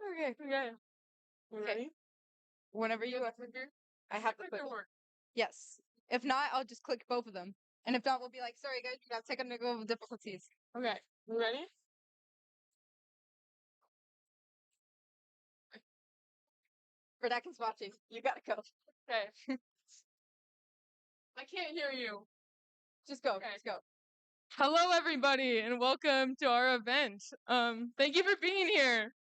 Okay. Okay. You Okay. ready? Whenever you are. I have to Click click. your work. Yes. If not, I'll just click both of them. And if not, we'll be like, sorry guys, we have technical difficulties. Okay. You ready? Redaction's watching. You gotta go. Okay. I can't hear you. Just go. Okay. Just go. Hello, everybody, and welcome to our event. Thank you for being here.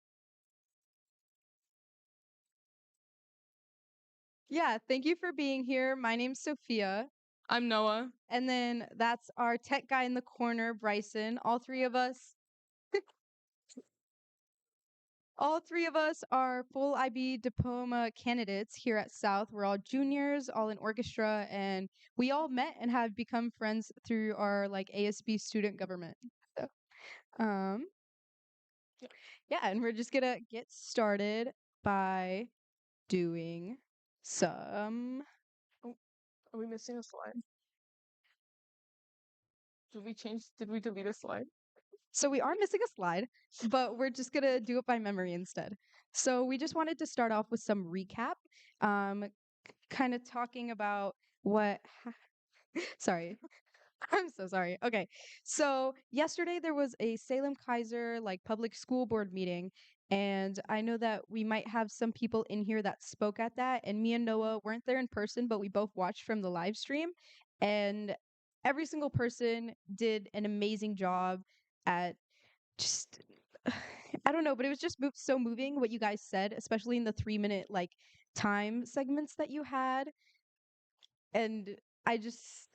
Yeah, thank you for being here. My name's Sophia. I'm Noah. And then that's our tech guy in the corner, Bryson. All three of us are full IB diploma candidates here at South. We're all juniors, all in orchestra, and we all met and have become friends through our like ASB student government. So, um, yeah, and we're just gonna get started by doing some. Are we missing a slide? Did we delete a slide? So we are missing a slide, but we're just gonna do it by memory instead. So we just wanted to start off with some recap, kind of talking about what. Sorry, I'm so sorry. Okay, so yesterday there was a Salem Kaiser like public school board meeting, and I know that we might have some people in here that spoke at that, and me and Noah weren't there in person, but we both watched from the live stream, and every single person did an amazing job at just I don't know, but it was just so moving what you guys said, especially in the 3 minute like time segments that you had. And I just,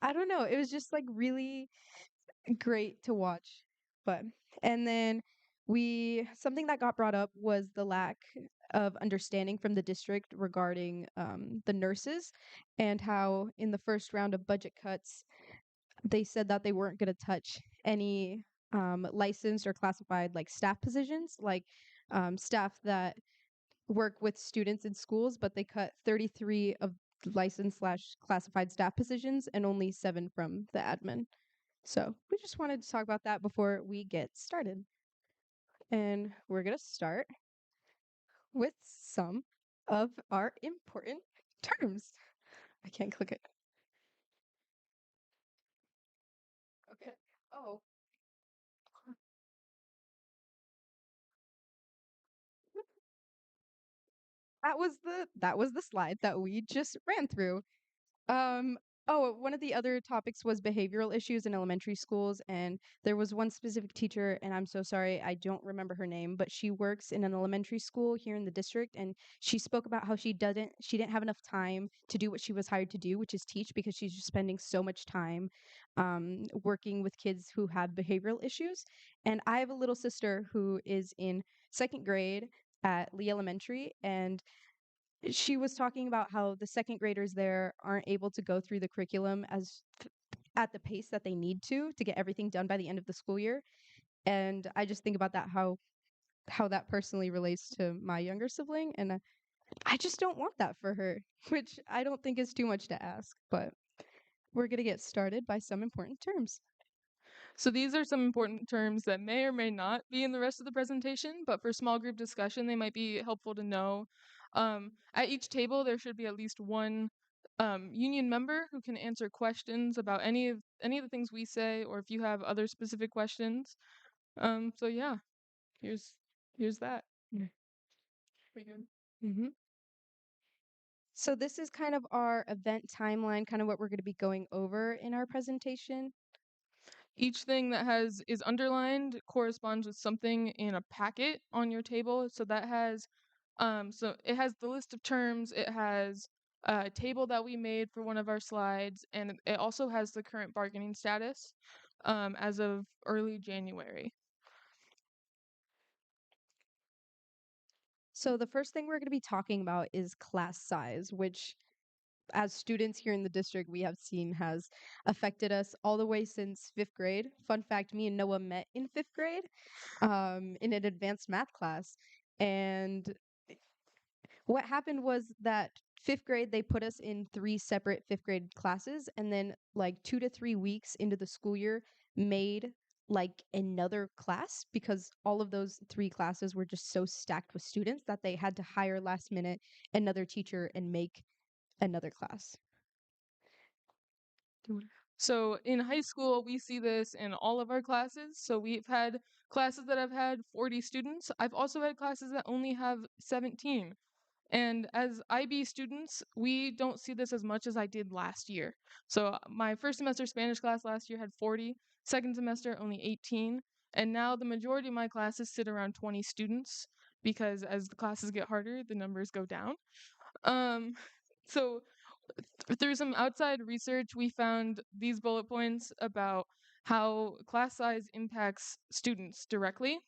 I don't know, it was just like really great to watch. But, and then something that got brought up was the lack of understanding from the district regarding the nurses and how in the first round of budget cuts, they said that they weren't going to touch any licensed or classified like staff positions, like staff that work with students in schools, but they cut 33 of licensed slash classified staff positions and only 7 from the admin. So we just wanted to talk about that before we get started. And we're going to start with some of our important terms. I can't click it. Okay. Oh, that was the slide that we just ran through. Um, oh, one of the other topics was behavioral issues in elementary schools, and there was one specific teacher, and I'm so sorry, I don't remember her name, but she works in an elementary school here in the district, and she spoke about how she didn't have enough time to do what she was hired to do, which is teach, because she's just spending so much time working with kids who have behavioral issues. And I have a little sister who is in second grade at Lee Elementary, and she was talking about how the second graders there aren't able to go through the curriculum at the pace that they need to get everything done by the end of the school year. And I just think about that how that personally relates to my younger sibling, and I just don't want that for her, which I don't think is too much to ask, but we're going to get started by some important terms. So these are some important terms that may or may not be in the rest of the presentation, but for small group discussion, they might be helpful to know. At each table, there should be at least one union member who can answer questions about any of the things we say, or if you have other specific questions. So yeah, here's that. Mm. Pretty good. Mm-hmm. So this is kind of our event timeline, kind of what we're going to be going over in our presentation. Each thing that is underlined corresponds with something in a packet on your table. So that has so it has the list of terms, it has a table that we made for one of our slides, and it also has the current bargaining status as of early January. So the first thing we're going to be talking about is class size, which as students here in the district we have seen has affected us all the way since 5th grade. Fun fact, me and Noah met in 5th grade in an advanced math class. And what happened was that 5th grade, they put us in 3 separate 5th grade classes. And then like 2 to 3 weeks into the school year, made like another class because all of those three classes were just so stacked with students that they had to hire last minute another teacher and make another class. So in high school, we see this in all of our classes. So we've had classes that have had 40 students. I've also had classes that only have 17. And as IB students, we don't see this as much as I did last year. So my first semester Spanish class last year had 40, second semester only 18, and now the majority of my classes sit around 20 students because as the classes get harder, the numbers go down. Um, so through some outside research, we found these bullet points about how class size impacts students directly.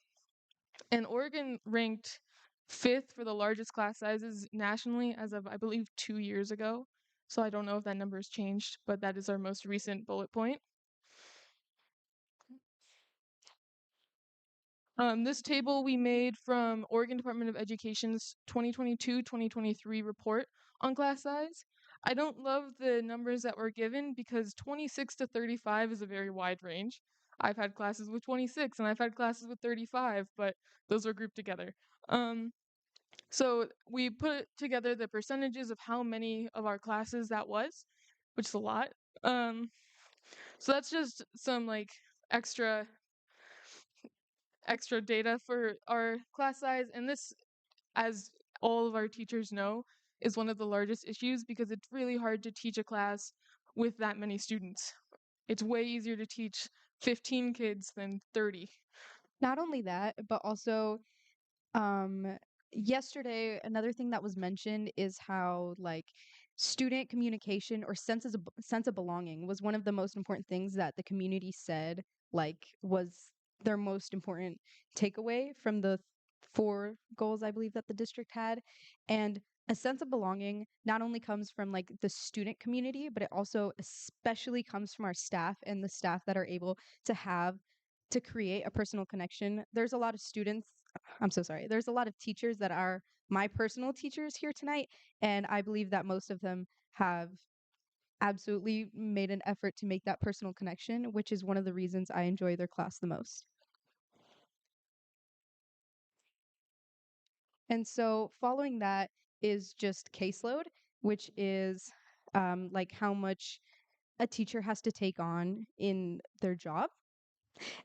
And Oregon ranked fifth for the largest class sizes nationally as of, I believe, 2 years ago. So I don't know if that number has changed, but that is our most recent bullet point. This table we made from Oregon Department of Education's 2022-2023 report on class size. I don't love the numbers that were given because 26 to 35 is a very wide range. I've had classes with 26 and I've had classes with 35, but those were grouped together. So we put together the percentages of how many of our classes that was, which is a lot. Um, so that's just some like extra extra data for our class size. And this, as all of our teachers know, is one of the largest issues because it's really hard to teach a class with that many students. It's way easier to teach 15 kids than 30. Not only that, but also Um, yesterday, another thing that was mentioned is how like student communication or sense of belonging was one of the most important things that the community said like was their most important takeaway from the four goals I believe that the district had. And a sense of belonging not only comes from like the student community, but it also especially comes from our staff and the staff that are able to have to create a personal connection. There's a lot of students I'm so sorry. There's a lot of teachers that are my personal teachers here tonight, and I believe that most of them have absolutely made an effort to make that personal connection, which is one of the reasons I enjoy their class the most. And so, following that is just caseload, which is like how much a teacher has to take on in their job.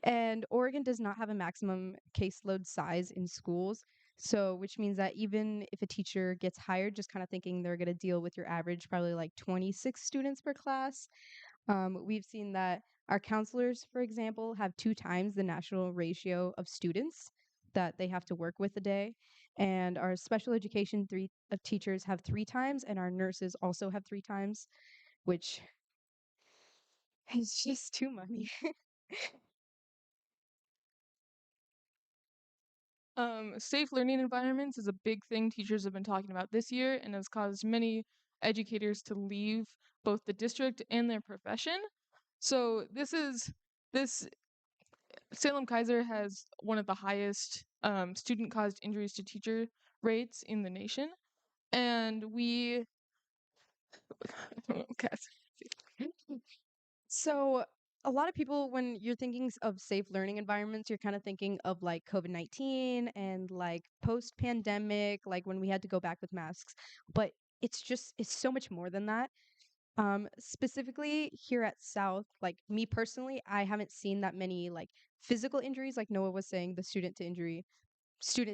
And Oregon does not have a maximum caseload size in schools. So, which means that even if a teacher gets hired, just kind of thinking they're going to deal with your average, probably like 26 students per class. We've seen that our counselors, for example, have 2 times the national ratio of students that they have to work with a day. And our special education teachers have 3 times, and our nurses also have 3 times, which is just too many. Safe learning environments is a big thing teachers have been talking about this year and has caused many educators to leave both the district and their profession. So this Salem Kaiser has one of the highest student-caused injuries to teacher rates in the nation, and we okay. So, a lot of people, when you're thinking of safe learning environments, you're kind of thinking of like COVID-19 and like post pandemic, like when we had to go back with masks. But it's so much more than that. Specifically here at South, like me personally, I haven't seen that many like physical injuries, like Noah was saying, the student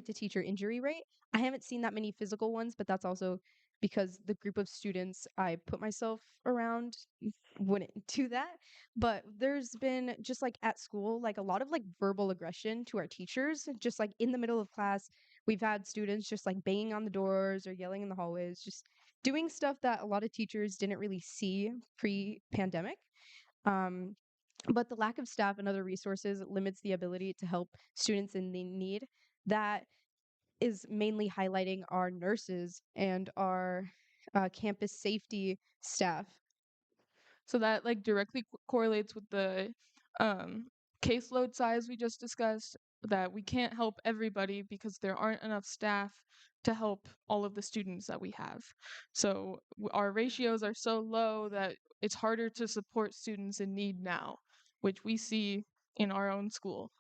to teacher injury rate. I haven't seen that many physical ones, but that's also because the group of students I put myself around wouldn't do that. But there's been just like at school, like a lot of like verbal aggression to our teachers, just like in the middle of class. We've had students just like banging on the doors or yelling in the hallways, just doing stuff that a lot of teachers didn't really see pre pandemic. Um, but the lack of staff and other resources limits the ability to help students in the need. That is mainly highlighting our nurses and our campus safety staff. So that like directly correlates with the um, caseload size we just discussed, that we can't help everybody because there aren't enough staff to help all of the students that we have. So our ratios are so low that it's harder to support students in need now, which we see in our own school.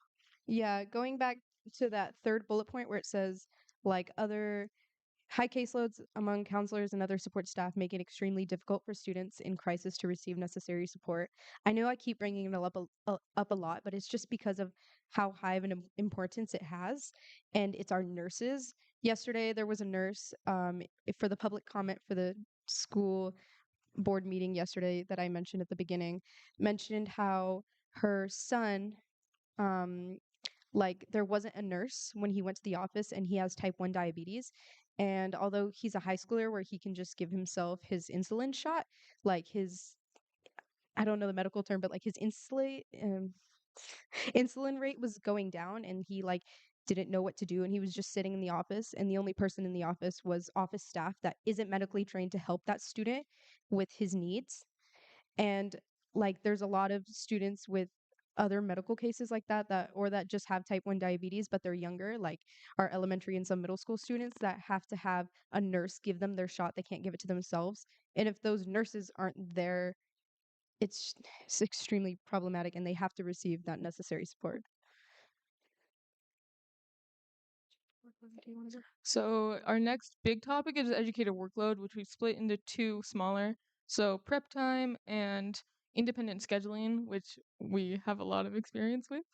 Yeah, going back to that third bullet point where it says like other high caseloads among counselors and other support staff make it extremely difficult for students in crisis to receive necessary support. I know I keep bringing it up a lot, but it's just because of how high of an importance it has, and it's our nurses. Yesterday, there was a nurse for the public comment for the school board meeting yesterday that I mentioned at the beginning, mentioned how her son um, like there wasn't a nurse when he went to the office and he has type 1 diabetes. And although he's a high schooler where he can just give himself his insulin shot, like his, I don't know the medical term, but like his insulin rate was going down and he like didn't know what to do and he was just sitting in the office and the only person in the office was office staff that isn't medically trained to help that student with his needs. And like there's a lot of students with other medical cases like that or that just have type 1 diabetes but they're younger, like our elementary and some middle school students that have to have a nurse give them their shot. They can't give it to themselves. And if those nurses aren't there, it's it's extremely problematic and they have to receive that necessary support. So our next big topic is educator workload, which we split into two smaller. So prep time and independent scheduling, which we have a lot of experience with.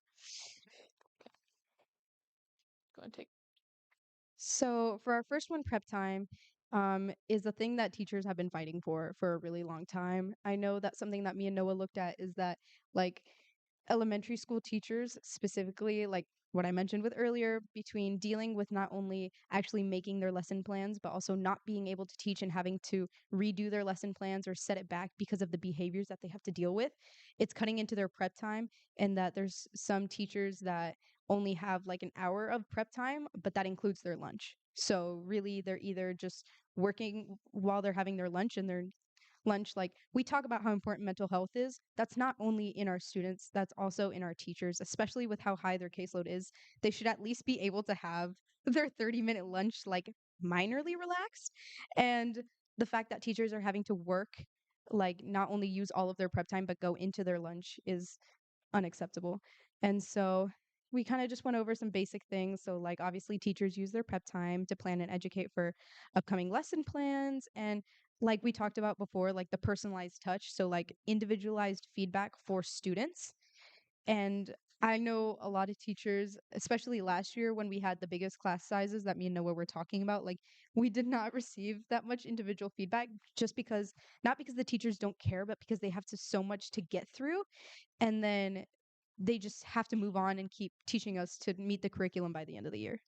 Go and take. So for our first one, prep time is a thing that teachers have been fighting for a really long time. I know that something that me and Noah looked at is that like elementary school teachers specifically, like what I mentioned with earlier, between dealing with not only actually making their lesson plans, but also not being able to teach and having to redo their lesson plans or set it back because of the behaviors that they have to deal with. It's cutting into their prep time, and that there's some teachers that only have like an hour of prep time, but that includes their lunch. So really, they're either just working while they're having their lunch and their lunch, like we talk about how important mental health is. That's not only in our students, that's also in our teachers, especially with how high their caseload is. They should at least be able to have their 30-minute lunch like minorly relaxed. And the fact that teachers are having to work, like not only use all of their prep time but go into their lunch is unacceptable. And so we kind of just went over some basic things. So, like, obviously, teachers use their prep time to plan and educate for upcoming lesson plans. And, like we talked about before, like the personalized touch. So, like, individualized feedback for students. And I know a lot of teachers, especially last year when we had the biggest class sizes that me and Noah were talking about, like we did not receive that much individual feedback just because, not because the teachers don't care, but because they have to so much to get through and then they just have to move on and keep teaching us to meet the curriculum by the end of the year.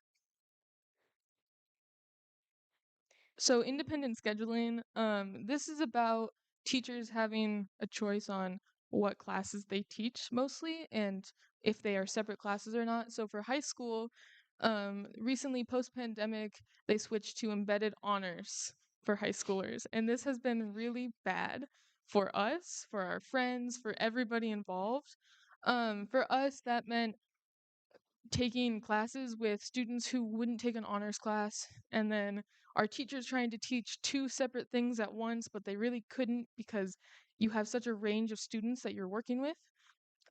So independent scheduling, this is about teachers having a choice on what classes they teach mostly and if they are separate classes or not. So for high school, recently post-pandemic, they switched to embedded honors for high schoolers. And this has been really bad for us, for our friends, for everybody involved. For us, that meant taking classes with students who wouldn't take an honors class, and then our teachers trying to teach two separate things at once, but they really couldn't because you have such a range of students that you're working with.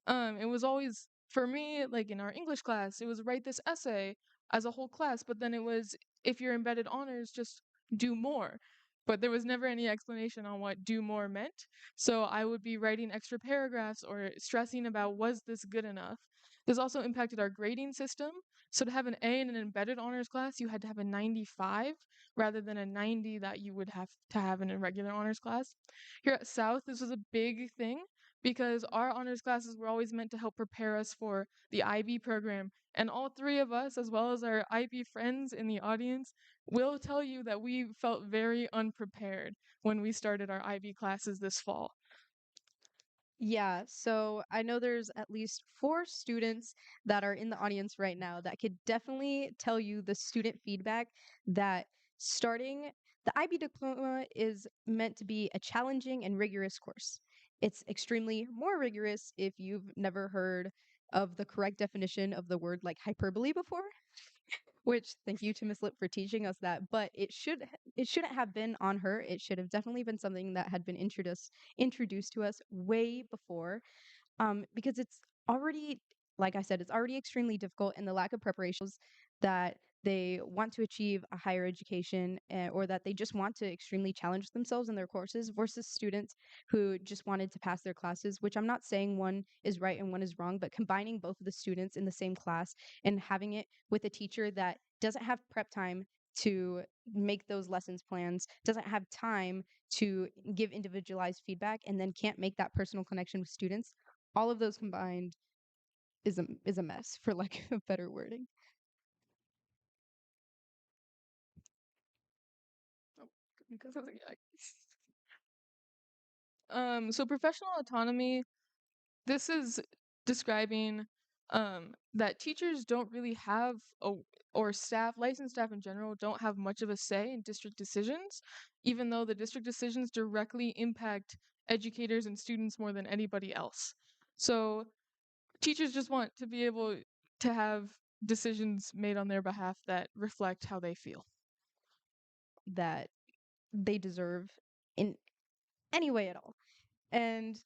It was always for me, like in our English class, it was write this essay as a whole class, but then it was if you're embedded honors, just do more. But there was never any explanation on what do more meant. So I would be writing extra paragraphs or stressing about was this good enough. This also impacted our grading system. So to have an A in an embedded honors class, you had to have a 95 rather than a 90 that you would have to have in a regular honors class. Here at South, this was a big thing because our honors classes were always meant to help prepare us for the IB program. And all three of us, as well as our IB friends in the audience, will tell you that we felt very unprepared when we started our IB classes this fall. Yeah, so I know there's at least 4 students that are in the audience right now that could definitely tell you the student feedback that starting the IB diploma is meant to be a challenging and rigorous course. It's extremely more rigorous if you've never heard of the correct definition of the word like hyperbole before. Which thank you to Miss Lip for teaching us that, but it shouldn't have been on her. It should have definitely been something that had been introduced to us way before, because it's already like I said, it's already extremely difficult, and the lack of preparation that they want to achieve a higher education or that they just want to extremely challenge themselves in their courses versus students who just wanted to pass their classes, which I'm not saying one is right and one is wrong, but combining both of the students in the same class and having it with a teacher that doesn't have prep time to make those lessons plans, doesn't have time to give individualized feedback, and then can't make that personal connection with students. All of those combined is a mess, for lack of better wording. Oh, because I was like, so professional autonomy, this is describing that teachers don't really have a or staff, licensed staff in general, don't have much of a say in district decisions, even though the district decisions directly impact educators and students more than anybody else. So teachers just want to be able to have decisions made on their behalf that reflect how they feel. That they deserve in any way at all. And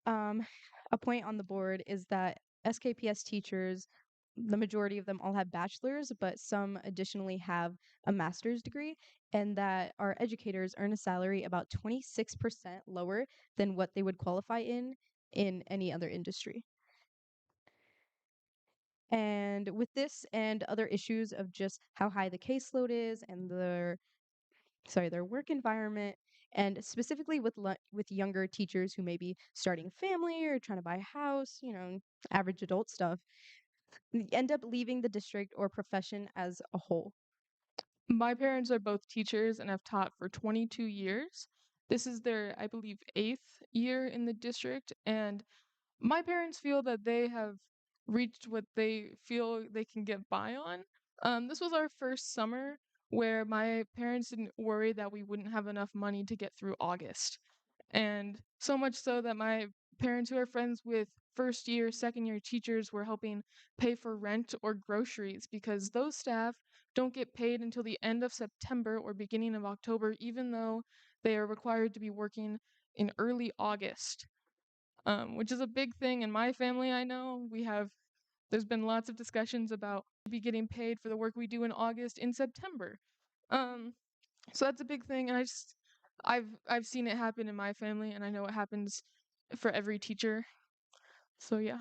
um, a point on the board is that SKPS teachers, the majority of them all have bachelors, but some additionally have a master's degree, and that our educators earn a salary about 26% lower than what they would qualify in any other industry. And with this and other issues of just how high the caseload is and their work environment, and specifically with younger teachers who may be starting a family or trying to buy a house, average adult stuff, end up leaving the district or profession as a whole. My parents are both teachers and have taught for 22 years. This is their, I believe, 8th year in the district, and my parents feel that they have reached what they feel they can get by on. This was our first summer where my parents didn't worry that we wouldn't have enough money to get through August. And so much so that my parents, who are friends with first year, second year teachers, were helping pay for rent or groceries because those staff don't get paid until the end of September or beginning of October, even though they are required to be working in early August, which is a big thing in my family. I know there's been lots of discussions about be getting paid for the work we do in August in September. Um, so that's a big thing, and I've seen it happen in my family, and I know it happens for every teacher. So yeah.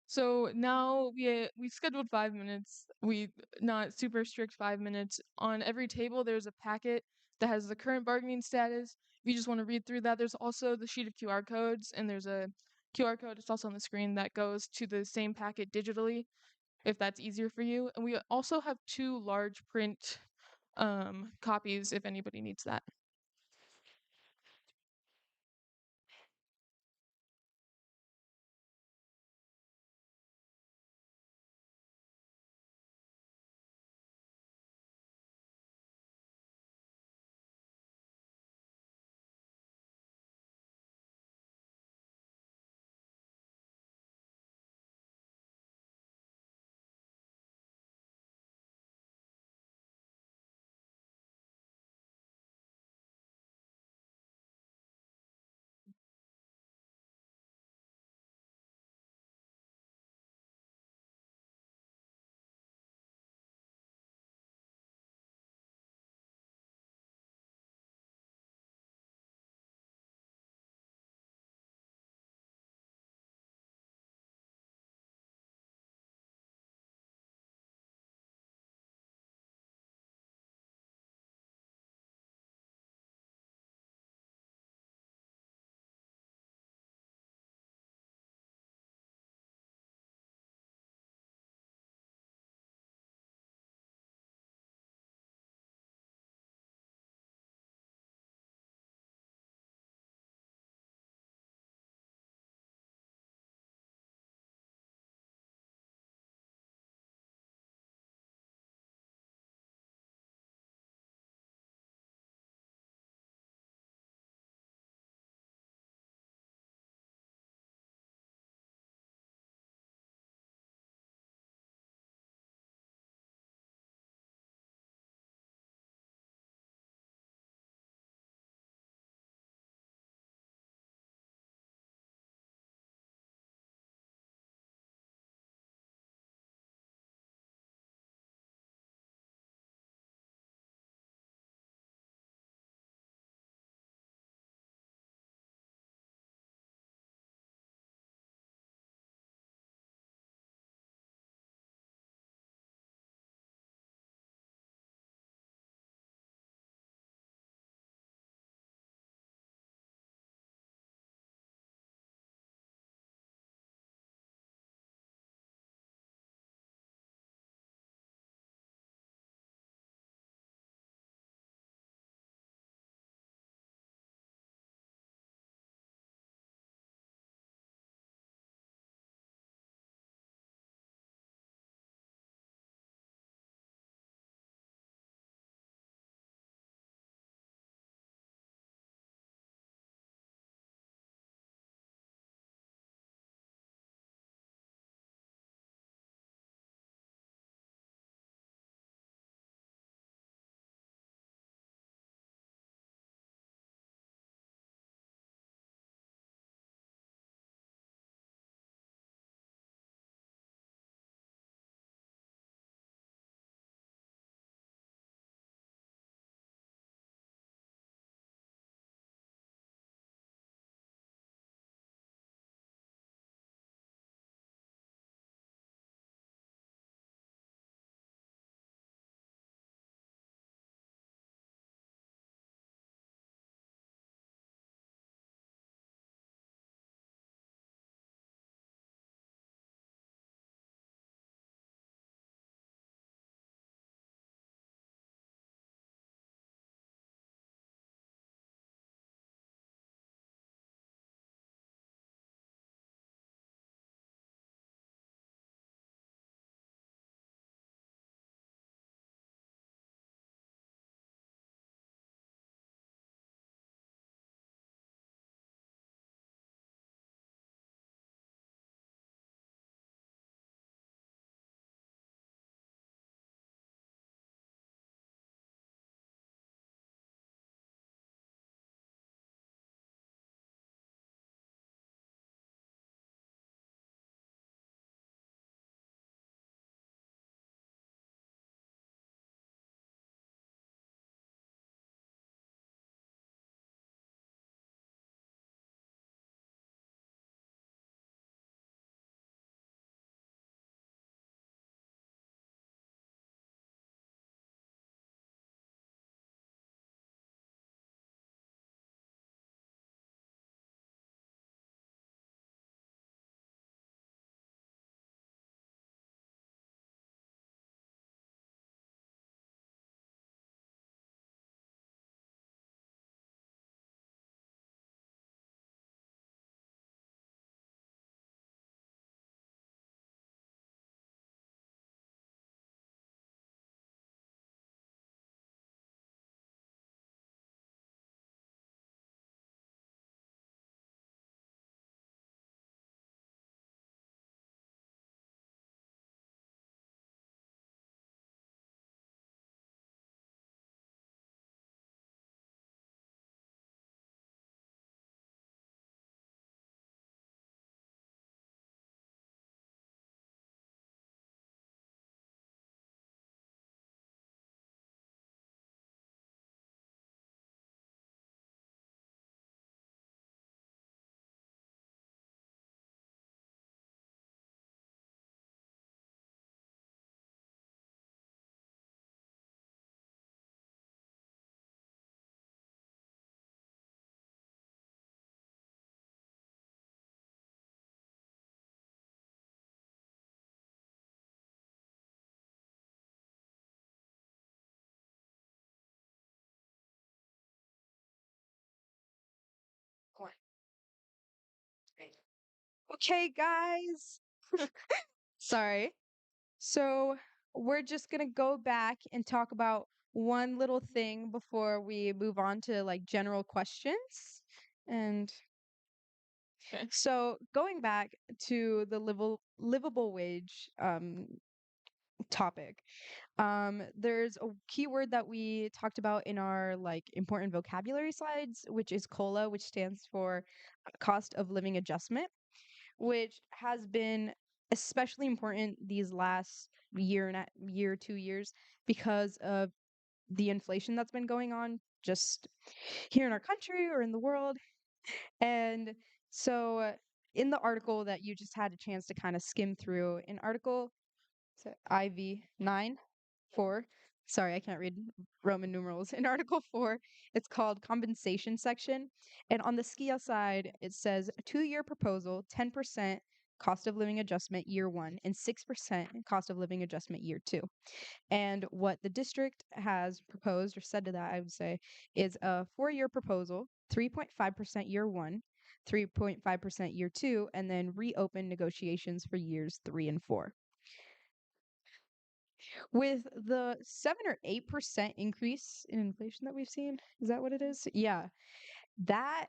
So now we scheduled 5 minutes. We not super strict 5 minutes. On every table there's a packet that has the current bargaining status. If you just want to read through that, there's also the sheet of QR codes, and there's a QR code, it's also on the screen, that goes to the same packet digitally if that's easier for you. And we also have 2 large print copies if anybody needs that. Okay, guys. Sorry. So we're just gonna go back and talk about one little thing before we move on to like general questions. And Okay. so going back to the livable wage topic, there's a keyword that we talked about in our like important vocabulary slides, which is COLA, which stands for cost of living adjustment, which has been especially important these last year, 2 years, because of the inflation that's been going on just here in our country or in the world. And so, in the article that you just had a chance to kind of skim through, in article IV 9 4, sorry, I can't read Roman numerals. In Article 4, it's called compensation section. And on the SKIA side, it says 2 year proposal, 10% cost of living adjustment year one, and 6% cost of living adjustment year two. And what the district has proposed or said to that, I would say, is a 4 year proposal, 3.5% year one, 3.5% year two, and then reopen negotiations for years three and four. With the 7 or 8% increase in inflation that we've seen, is that what it is? Yeah, that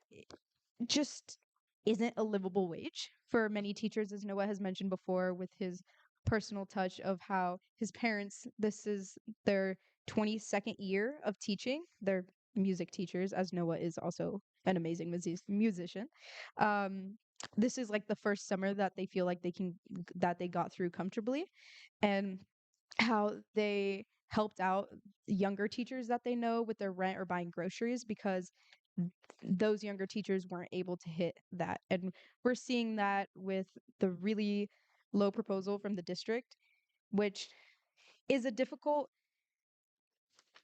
just isn't a livable wage for many teachers, as Noah has mentioned before, with his personal touch of how his parents, this is their 22nd year of teaching. They're music teachers, as Noah is also an amazing musician. Um, this is like the first summer that they feel like that they got through comfortably. And how they helped out younger teachers that they know with their rent or buying groceries because those younger teachers weren't able to hit that. And we're seeing that with the really low proposal from the district, which is a difficult,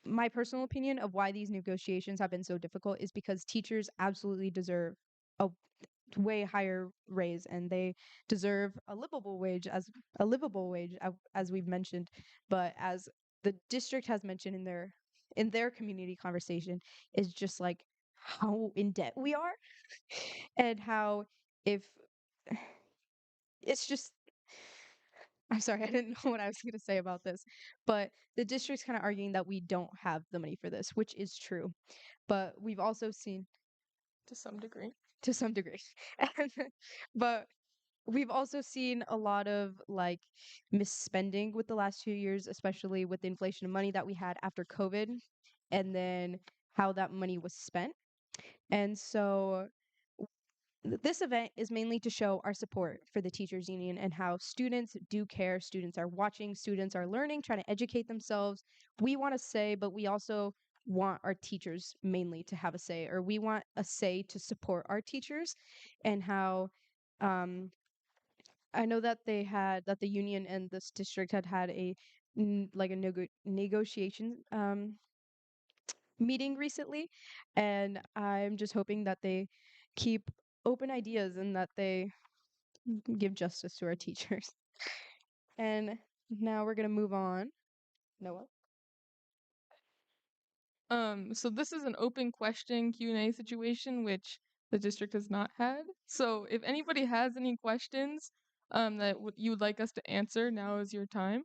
my personal opinion of why these negotiations have been so difficult is because teachers absolutely deserve a way higher raise and they deserve a livable wage as we've mentioned, but as the district has mentioned in their community conversation is just like how in debt we are and how if it's just I'm sorry, I didn't know what I was going to say about this, but the district's kind of arguing that we don't have the money for this, which is true. But we've also seen To some degree. to some degree. And, but we've also seen a lot of like misspending with the last 2 years, especially with the inflation of money that we had after COVID, and then how that money was spent. And so this event is mainly to show our support for the teachers union and how students do care, students are watching, students are learning, trying to educate themselves. We want to say, but we also want our teachers mainly to have a say, or we want a say to support our teachers and how um I know that the union and this district had like a negotiation meeting recently, and I'm just hoping that they keep open ideas and that they give justice to our teachers. And now we're gonna move on. Noah. So this is an open question Q&A situation, which the district has not had. So if anybody has any questions that you would like us to answer, now is your time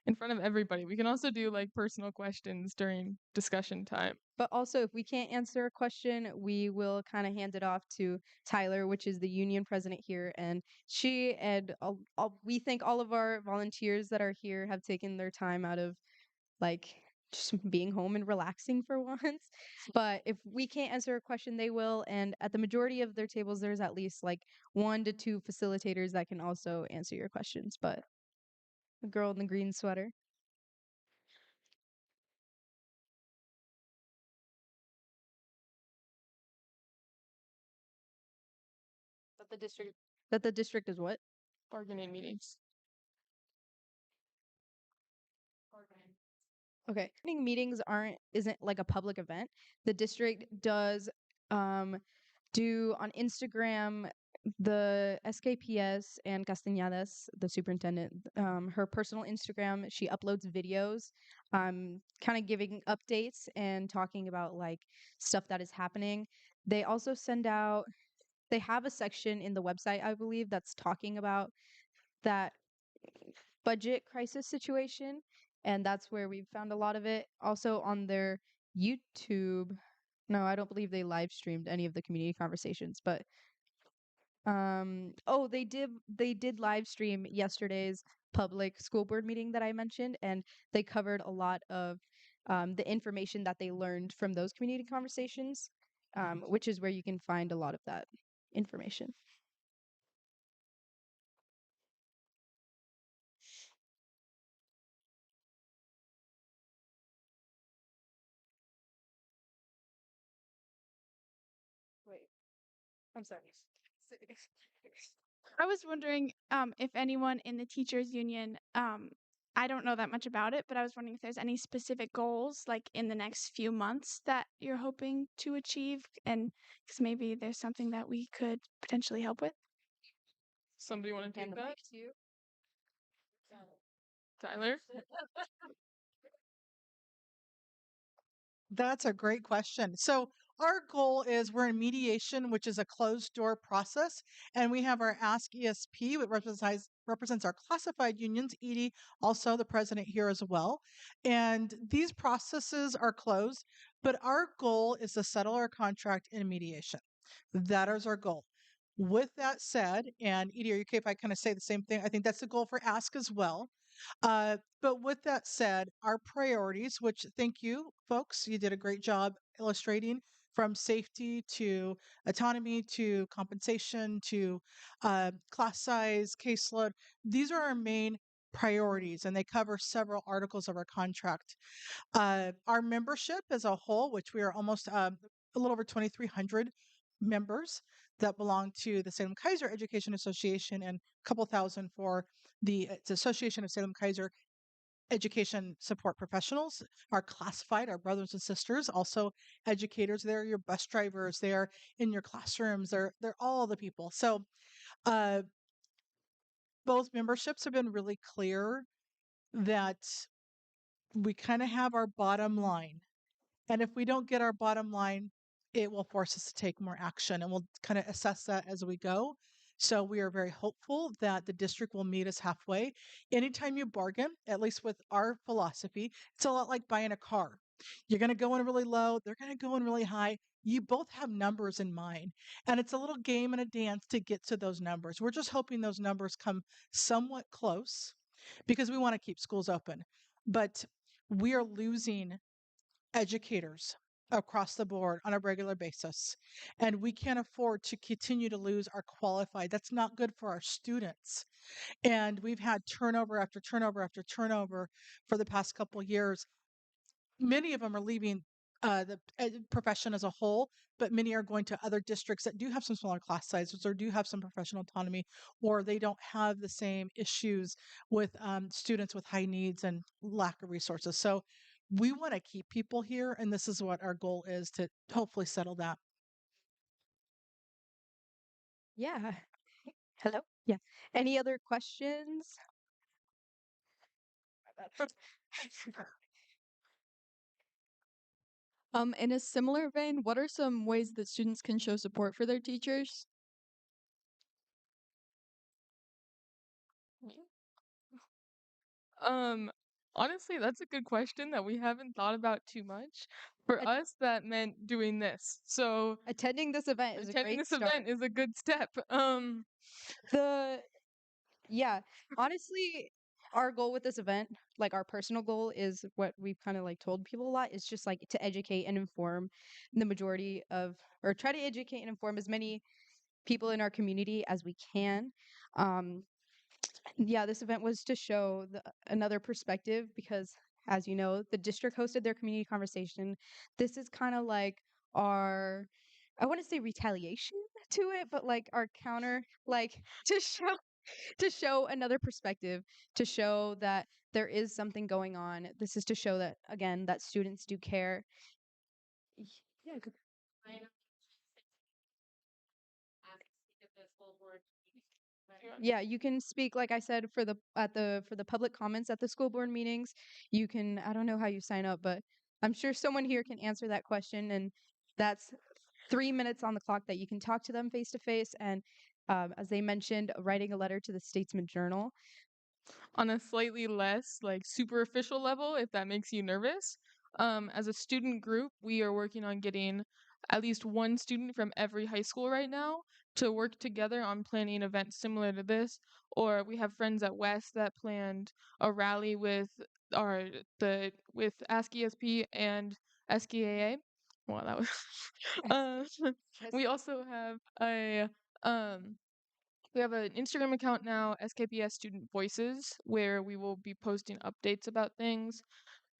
in front of everybody. We can also do like personal questions during discussion time. But also, if we can't answer a question, we will kind of hand it off to Tyler, which is the union president here. And she and we thank all of our volunteers that are here have taken their time out of like just being home and relaxing for once. But if we can't answer a question, they will. And at the majority of their tables, there's at least like 1 to 2 facilitators that can also answer your questions. But the girl in the green sweater. That the district is what? Bargaining meetings. Okay. Meetings isn't like a public event. The district does do on Instagram the SKPS and Castañadas, the superintendent, her personal Instagram, she uploads videos, kind of giving updates and talking about like stuff that is happening. They also send out they have a section in the website, I believe, that's talking about that budget crisis situation, and that's where we found a lot of it. Also on their YouTube. No, I don't believe they live streamed any of the community conversations, but oh, they did live stream yesterday's public school board meeting that I mentioned, and they covered a lot of the information that they learned from those community conversations, which is where you can find a lot of that information. Wait, I'm sorry. I was wondering if anyone in the teachers union, I don't know that much about it, but I was wondering if there's any specific goals like in the next few months that you're hoping to achieve, and because maybe there's something that we could potentially help with. Somebody want to Hand take the that? mic to you. Tyler? That's a great question. So, our goal is we're in mediation, which is a closed door process, and we have our Ask ESP, which represents our classified unions, Edie, also the president here as well. And these processes are closed, but our goal is to settle our contract in mediation. That is our goal. With that said, and Edie, are you okay if I kind of say the same thing? I think that's the goal for Ask as well. But with that said, our priorities, which thank you, folks, you did a great job illustrating from safety to autonomy to compensation to class size, caseload. These are our main priorities, and they cover several articles of our contract. Our membership as a whole, which we are almost a little over 2,300 members that belong to the Salem Kaiser Education Association and a couple thousand for the Association of Salem Kaiser Education Support Professionals, are classified, our brothers and sisters, also educators. They're your bus drivers. They're in your classrooms. They're all the people. So uh, both memberships have been really clear that we kind of have our bottom line. And if we don't get our bottom line, it will force us to take more action, and we'll kind of assess that as we go. So we are very hopeful that the district will meet us halfway. Anytime you bargain, at least with our philosophy, it's a lot like buying a car. You're going to go in really low, they're going to go in really high. You both have numbers in mind, and it's a little game and a dance to get to those numbers. We're just hoping those numbers come somewhat close because we want to keep schools open. But we are losing educators across the board on a regular basis. And we can't afford to continue to lose our qualified. That's not good for our students. And we've had turnover after turnover after turnover for the past couple years. Many of them are leaving the profession as a whole, but many are going to other districts that do have some smaller class sizes or do have some professional autonomy, or they don't have the same issues with students with high needs and lack of resources. So we want to keep people here, and this is what our goal is to hopefully settle that. Yeah. Hello? Yeah. Any other questions? In a similar vein, what are some ways that students can show support for their teachers? Um, Honestly, that's a good question that we haven't thought about too much. For At- us, that meant doing this. So Attending this event is a attending great this start. event is a good step. The Yeah, honestly, our goal with this event, like our personal goal, is what we've kind of like told people a lot. Is just like to educate and inform the majority of, or try to educate and inform as many people in our community as we can. Um, yeah, this event was to show another perspective because, as you know, the district hosted their community conversation. This is kind of like our, I want to say retaliation to it, but like our counter, like to show another perspective, to show that there is something going on. This is to show that again that students do care. Yeah, yeah, you can speak like I said for the public comments at the school board meetings. You can, I don't know how you sign up, but I'm sure someone here can answer that question, and that's 3 minutes on the clock that you can talk to them face to face. And as they mentioned, writing a letter to the Statesman Journal. On a slightly less like superficial level, if that makes you nervous, as a student group, we are working on getting at least one student from every high school right now to work together on planning events similar to this. Or we have friends at West that planned a rally with our the with Ask ESP and SKAA. Well, that was we also have a um we have an Instagram account now, SKPS Student Voices, where we will be posting updates about things.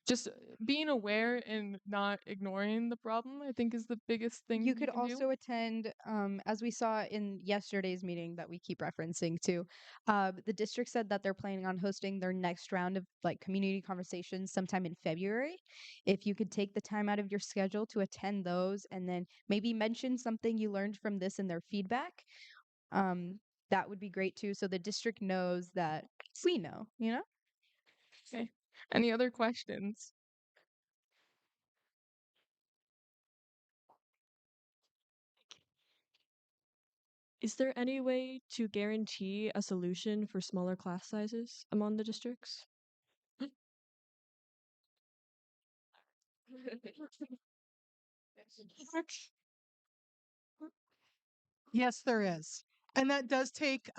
Just being aware and not ignoring the problem, I think, is the biggest thing You could can do. also attend, as we saw in yesterday's meeting that we keep referencing to, the district said that they're planning on hosting their next round of like community conversations sometime in February. If you could take the time out of your schedule to attend those and then maybe mention something you learned from this in their feedback, um, that would be great too. So the district knows that we know, you know? Okay. Any other questions? Is there any way to guarantee a solution for smaller class sizes among the districts? Yes, there is. And that does take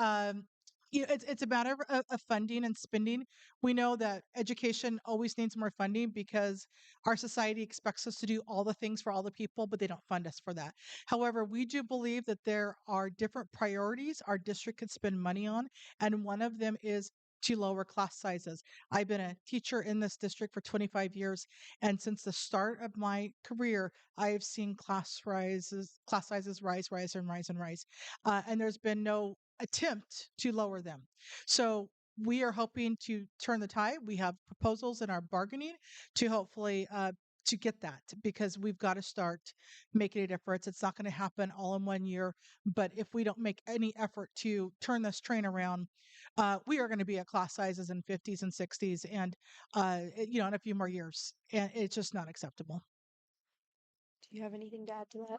it's a matter of funding and spending. We know that education always needs more funding because our society expects us to do all the things for all the people, but they don't fund us for that. However, we do believe that there are different priorities our district could spend money on, and one of them is to lower class sizes. I've been a teacher in this district for 25 years, and since the start of my career, I have seen class sizes rise, and rise, and there's been no attempt to lower them. So we are hoping to turn the tide. We have proposals in our bargaining to hopefully to get that because we've got to start making a difference. It's not going to happen all in 1 year, but if we don't make any effort to turn this train around, we are going to be at class sizes in 50s and 60s, and in a few more years, and it's just not acceptable. Do you have anything to add to that?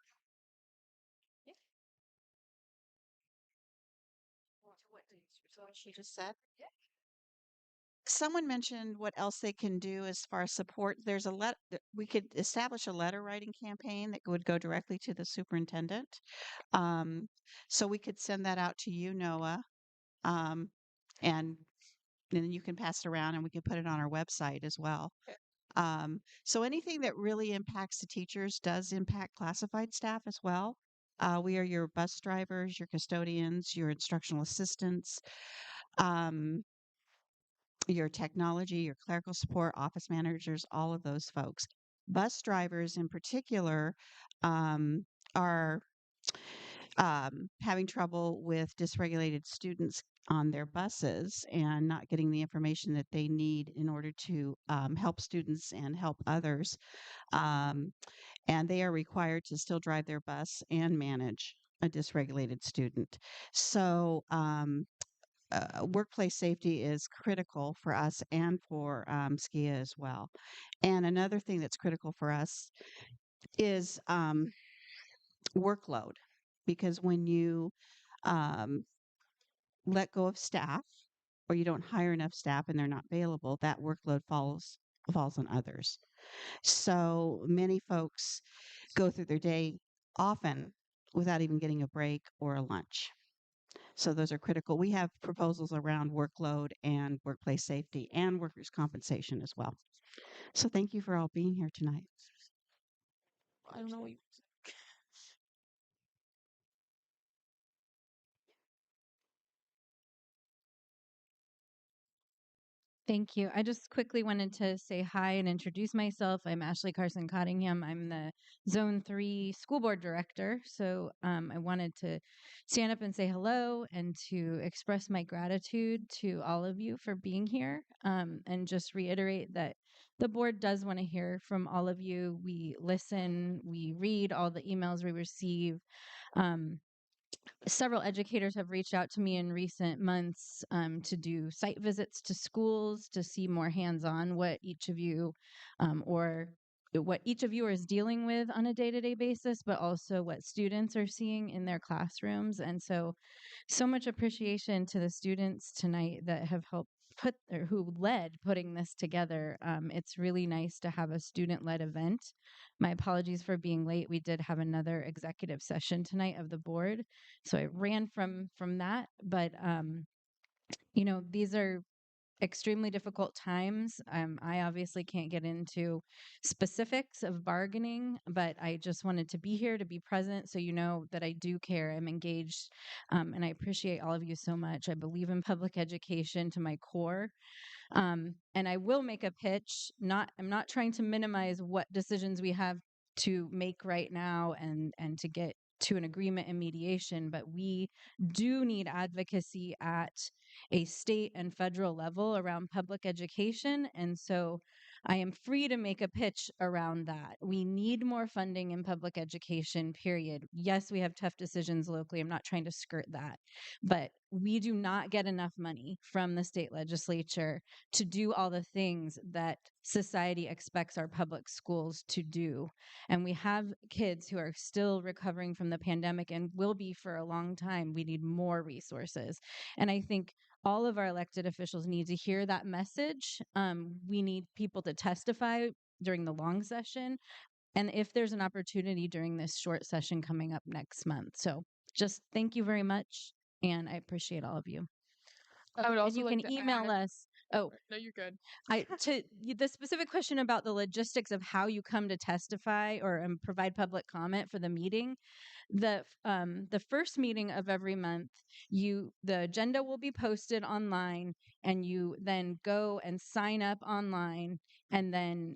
So what she just said. Someone mentioned what else they can do as far as support. There's a we could establish a letter writing campaign that would go directly to the superintendent. Um, so we could send that out to you, Noah, um, and then you can pass it around, and we can put it on our website as well. So anything that really impacts the teachers does impact classified staff as well. We are your bus drivers, your custodians, your instructional assistants, um, your technology, your clerical support, office managers, all of those folks. Bus drivers, in particular, are having trouble with dysregulated students on their buses and not getting the information that they need in order to help students and help others. And they are required to still drive their bus and manage a dysregulated student. So, workplace safety is critical for us and for SKIA as well. And another thing that's critical for us is workload, because when you um, let go of staff or you don't hire enough staff and they're not available, that workload falls on others. So many folks go through their day often without even getting a break or a lunch. So those are critical. We have proposals around workload and workplace safety and workers' compensation as well. So thank you for all being here tonight. I don't know what you Thank you. I just quickly wanted to say hi and introduce myself. I'm Ashley Carson Cottingham. I'm the Zone 3 School Board Director. So I wanted to stand up and say hello and to express my gratitude to all of you for being here, and just reiterate that the board does want to hear from all of you. We listen, we read all the emails we receive. Several educators have reached out to me in recent months to do site visits to schools to see more hands on what each of you or what each of you is dealing with on a day-to-day basis, but also what students are seeing in their classrooms. And so much appreciation to the students tonight that have helped put or who led putting this together. It's really nice to have a student-led event. My apologies for being late. We did have another executive session tonight of the board, so I ran from that. But these are extremely difficult times. I obviously can't get into specifics of bargaining, but I just wanted to be here to be present so you know that I do care. I'm engaged, and I appreciate all of you so much. I believe in public education to my core. And I will make a pitch. I'm not trying to minimize what decisions we have to make right now and to get to an agreement and mediation, but we do need advocacy at a state and federal level around public education. And so I am free to make a pitch around that. We need more funding in public education, period. Yes, we have tough decisions locally. I'm not trying to skirt that, but we do not get enough money from the state legislature to do all the things that society expects our public schools to do. And we have kids who are still recovering from the pandemic and will be for a long time. We need more resources. And I think all of our elected officials need to hear that message. We need people to testify during the long session. And if there's an opportunity during this short session coming up next month. So just thank you very much. And I appreciate all of you. I would And also you like can to email add. us. Oh, No, you're good. the specific question about the logistics of how you come to testify or provide public comment for the meeting. The first meeting of every month, the agenda will be posted online, and you then go and sign up online, and then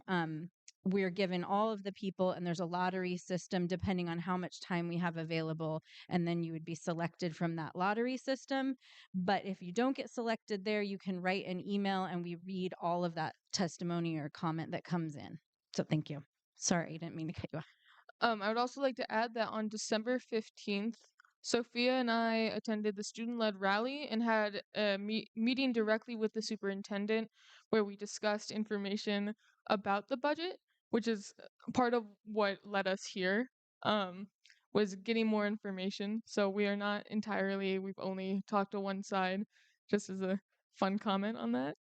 we're given all of the people, and there's a lottery system depending on how much time we have available, and then you would be selected from that lottery system. But if you don't get selected there, you can write an email, and we read all of that testimony or comment that comes in. So thank you. Sorry, I didn't mean to cut you off. I would also like to add that on December 15th, Sophia and I attended the student-led rally and had a meeting directly with the superintendent where we discussed information about the budget, which is part of what led us here, was getting more information. So we've only talked to one side, just as a fun comment on that.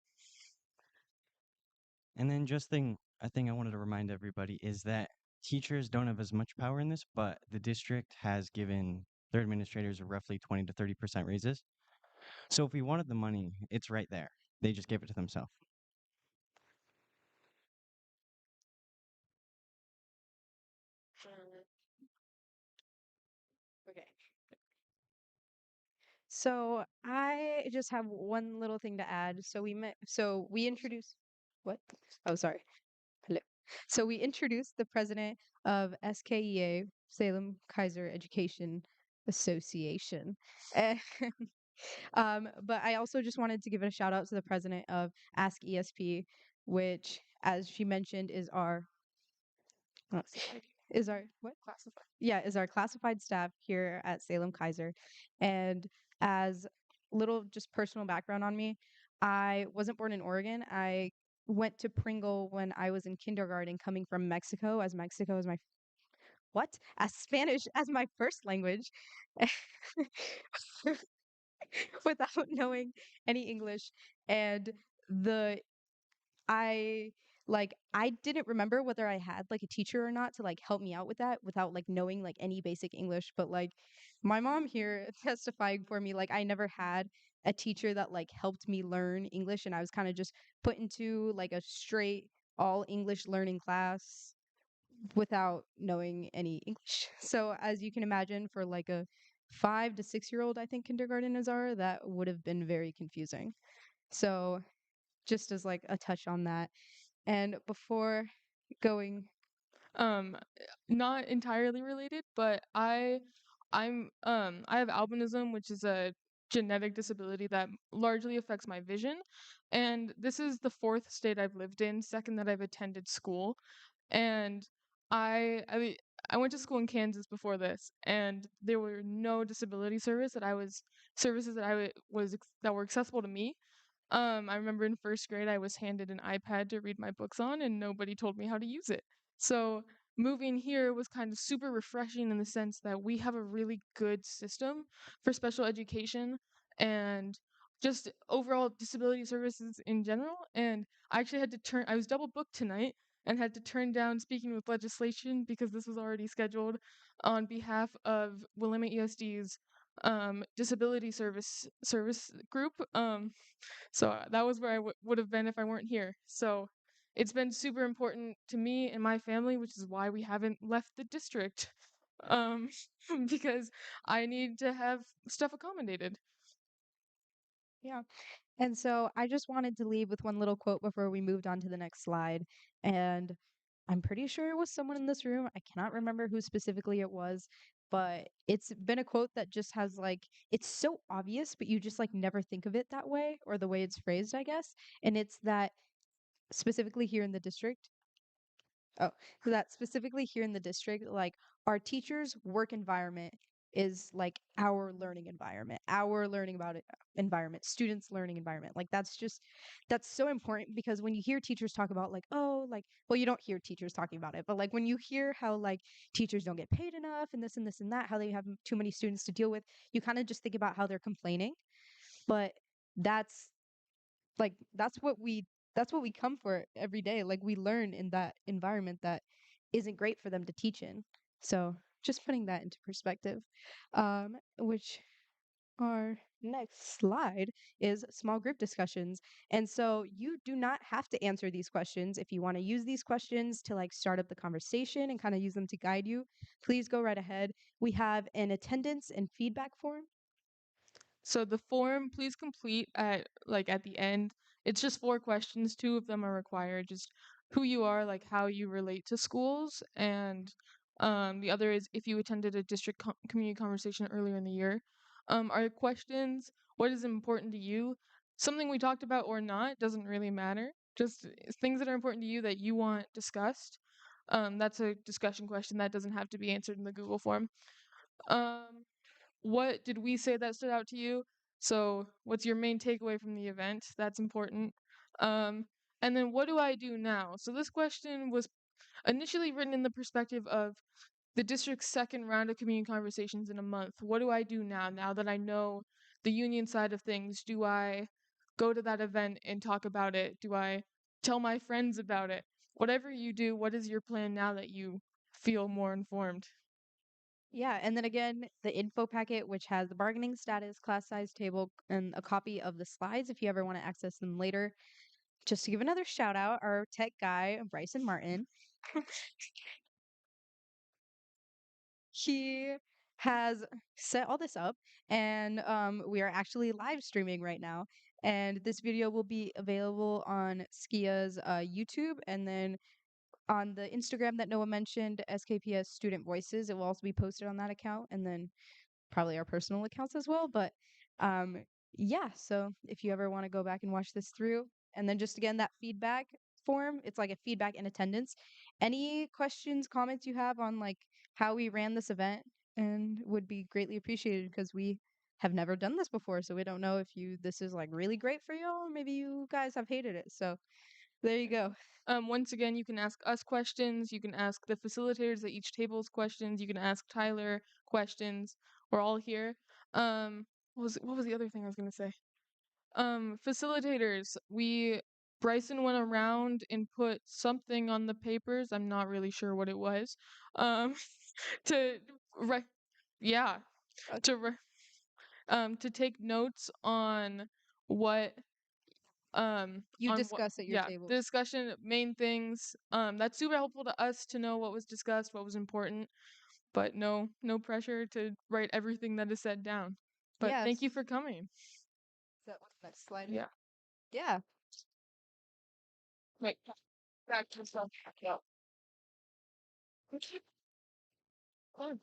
And then a thing I wanted to remind everybody is that teachers don't have as much power in this, but the district has given their administrators roughly 20 to 30% raises. So if we wanted the money, it's right there. They just gave it to themselves. Okay. So I just have one little thing to add. So we introduced what? Oh, sorry. Hello. So we introduced the president of SKEA, Salem Kaiser Education Association. And, but I also just wanted to give a shout out to the president of Ask ESP, which, as she mentioned, is our what? Classified. Yeah, is our classified staff here at Salem Kaiser. And as little just personal background on me, I wasn't born in Oregon. I went to Pringle when I was in kindergarten, coming from Mexico, as Mexico is my as Spanish as my first language, without knowing any English. And the I I didn't remember whether I had like a teacher or not to like help me out with that without like knowing like any basic English. But like my mom here testifying for me, like I never had a teacher that like helped me learn English, and I was kind of just put into like a straight all English learning class without knowing any English. So as you can imagine, for like a 5 to 6 year old, I think kindergarteners are, that would have been very confusing. So just as like a touch on that. And before going, Um, not entirely related, but I have albinism, which is a genetic disability that largely affects my vision. And this is the fourth state I've lived in, second that I've attended school. And I went to school in Kansas before this, and there were no disability services that that were accessible to me. I remember in first grade I was handed an iPad to read my books on, and nobody told me how to use it. So moving here was kind of super refreshing in the sense that we have a really good system for special education and just overall disability services in general. And I actually had to I was double booked tonight and had to turn down speaking with legislation because this was already scheduled on behalf of Willamette ESD's disability service group. So that was where I would have been if I weren't here. So it's been super important to me and my family, which is why we haven't left the district. Um, because I need to have stuff accommodated. Yeah. And so I just wanted to leave with one little quote before we moved on to the next slide. And I'm pretty sure it was someone in this room. I cannot remember who specifically it was, but it's been a quote that just has like, it's so obvious, but you just like never think of it that way or the way it's phrased, I guess. And it's that specifically here in the district. Oh, so that specifically here in the district, like our teachers' work environment is like our learning environment, our learning about it environment, students' learning environment. Like that's so important because when you hear teachers talk about like, oh, like, well, you don't hear teachers talking about it, but like when you hear how like teachers don't get paid enough and this and that, how they have too many students to deal with, you kind of just think about how they're complaining. But that's like that's what we come for every day. Like we learn in that environment that isn't great for them to teach in. So just putting that into perspective. Which our next slide is small group discussions. And so you do not have to answer these questions. If you want to use these questions to like start up the conversation and kind of use them to guide you, please go right ahead. We have an attendance and feedback form. So the form, please complete at the end. It's just 4 questions. 2 of them are required. Just who you are, like how you relate to schools, and the other is if you attended a district community conversation earlier in the year. Our questions: what is important to you? Something we talked about or not doesn't really matter. Just things that are important to you that you want discussed. That's a discussion question that doesn't have to be answered in the Google form. Um, what did we say that stood out to you? So, what's your main takeaway from the event? That's important. Um, and then, what do I do now? So, this question was initially written in the perspective of the district's second round of community conversations in a month. What do I do now that I know the union side of things? Do I go to that event and talk about it? Do I tell my friends about it? Whatever you do, what is your plan now that you feel more informed? Yeah, and then again, the info packet, which has the bargaining status, class size table, and a copy of the slides if you ever want to access them later. Just to give another shout out, our tech guy, Bryson Martin, he has set all this up, and we are actually live streaming right now. And this video will be available on Skia's YouTube, and then on the Instagram that Noah mentioned, SKPS Student Voices. It will also be posted on that account, and then probably our personal accounts as well. But um, yeah, so if you ever want to go back and watch this through, and then just again that feedback form, it's like a feedback in attendance. Any questions, comments you have on like how we ran this event, and would be greatly appreciated because we have never done this before, so we don't know if you this is like really great for you or maybe you guys have hated it. So there you go. Once again, you can ask us questions. You can ask the facilitators at each table's questions. You can ask Tyler questions. We're all here. What was the other thing I was gonna say? Facilitators. Bryson went around and put something on the papers. I'm not really sure what it was. Um, to re- yeah, to take notes on what You on what discuss at your yeah table. the discussion main things that's super helpful to us to know what was discussed, what was important, but no pressure to write everything that is said down. But Yes. thank you for coming. Is that what the next slide is? Yeah. Yeah. Wait, back to stuff. Yeah. Fine.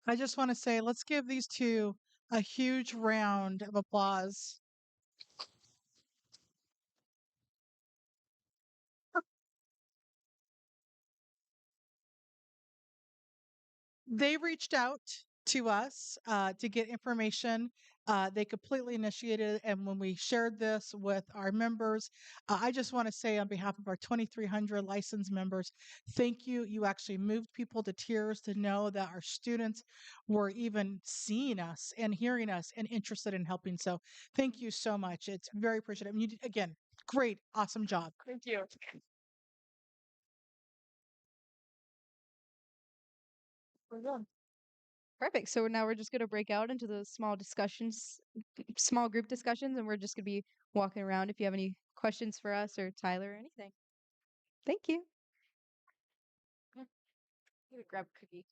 I just want to say, let's give these two a huge round of applause. They reached out to us to get information They completely initiated it. And when we shared this with our members, I just want to say on behalf of our 2,300 licensed members, thank you. You actually moved people to tears to know that our students were even seeing us and hearing us and interested in helping. So thank you so much. It's very appreciative. And you did, again, great, awesome job. Thank you. We're done. Perfect. So now we're just going to break out into the small group discussions, and we're just going to be walking around if you have any questions for us or Tyler or anything. Thank you. Grab a cookie.